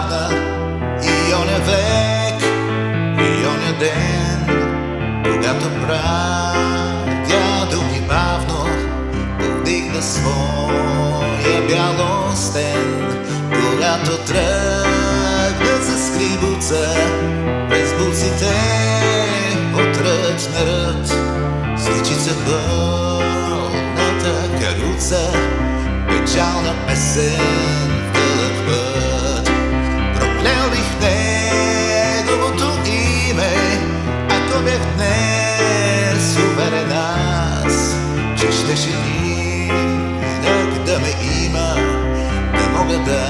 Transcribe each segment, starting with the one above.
изпадна и оня век, и оня ден, когато прадядо ми бавно повдигна своя бялостен, когато тръгна за скрибуца през буците от ръч на ръч, сличица пълната каруца, печална песен в дълъг път. Проклел бих неговото име, ако бях днес уверен аз, че щеше инак да ме има, да мога да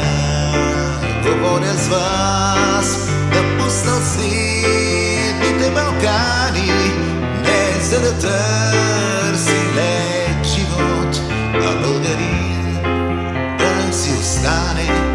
говоря с вас, да пусна сидните Балкани, не за да търси лек живот, а българин да си остане.